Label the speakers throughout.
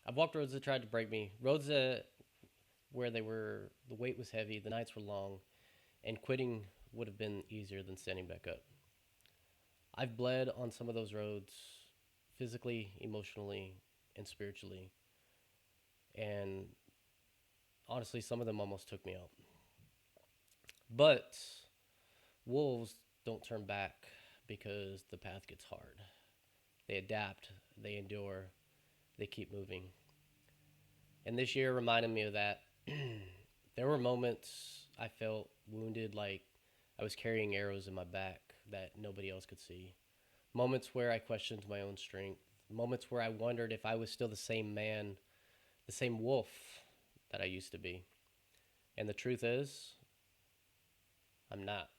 Speaker 1: I've walked roads that tried to break me, roads that where the weight was heavy, the nights were long, and quitting would have been easier than standing back up. I've bled on some of those roads, physically, emotionally, and spiritually, and honestly, some of them almost took me out. But wolves don't turn back because the path gets hard. They adapt, they endure, they keep moving. And this year reminded me of that. There were moments I felt wounded, like I was carrying arrows in my back that nobody else could see. Moments where I questioned my own strength. Moments where I wondered if I was still the same man, the same wolf that I used to be. And the truth is, I'm not.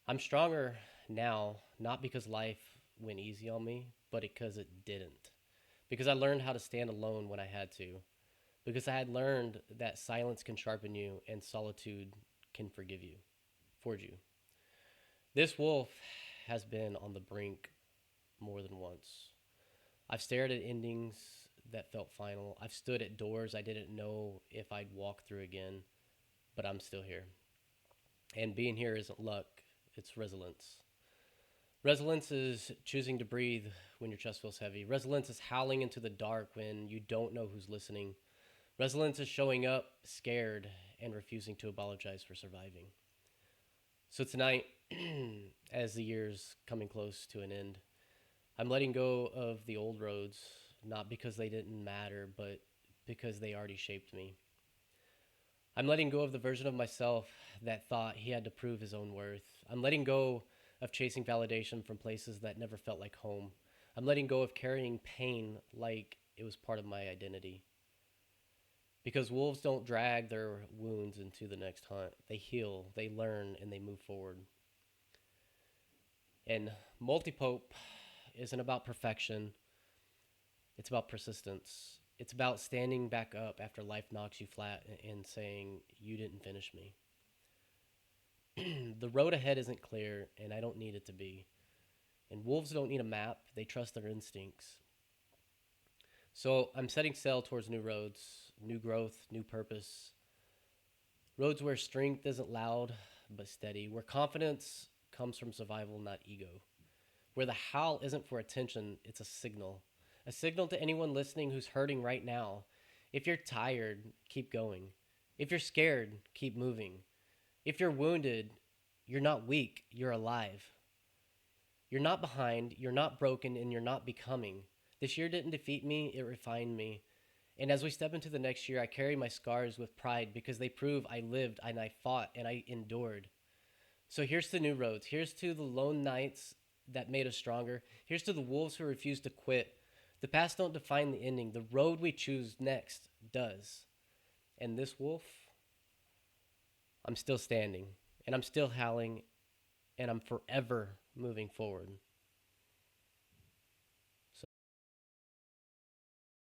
Speaker 1: I'm stronger now, not because life went easy on me, but because it didn't. Because I learned how to stand alone when I had to. Because I had learned that silence can sharpen you and solitude can forge you. This wolf has been on the brink more than once. I've stared at endings that felt final. I've stood at doors I didn't know if I'd walk through again, but I'm still here. And being here isn't luck, it's resilience. Resilience is choosing to breathe when your chest feels heavy. Resilience is howling into the dark when you don't know who's listening. Resilience is showing up scared and refusing to apologize for surviving. So tonight, as the year's coming close to an end, I'm letting go of the old roads, not because they didn't matter, but because they already shaped me. I'm letting go of the version of myself that thought he had to prove his own worth. I'm letting go of chasing validation from places that never felt like home. I'm letting go of carrying pain like it was part of my identity. Because wolves don't drag their wounds into the next hunt. They heal, they learn, and they move forward. And multipope isn't about perfection, it's about persistence. It's about standing back up after life knocks you flat and saying, "You didn't finish me." The road ahead isn't clear, and I don't need it to be. And wolves don't need a map, they trust their instincts. So I'm setting sail towards new roads, new growth, new purpose. Roads where strength isn't loud but steady, where confidence comes from survival, not ego. Where the howl isn't for attention, it's a signal. A signal to anyone listening who's hurting right now. If you're tired, keep going. If you're scared, keep moving. If you're wounded, you're not weak, you're alive. You're not behind, you're not broken, and you're not becoming. This year didn't defeat me, it refined me. And as we step into the next year, I carry my scars with pride because they prove I lived and I fought and I endured. So here's to new roads. Here's to the lone nights that made us stronger. Here's to the wolves who refuse to quit. The past don't define the ending. The road we choose next does. And this wolf, I'm still standing and I'm still howling and I'm forever moving forward.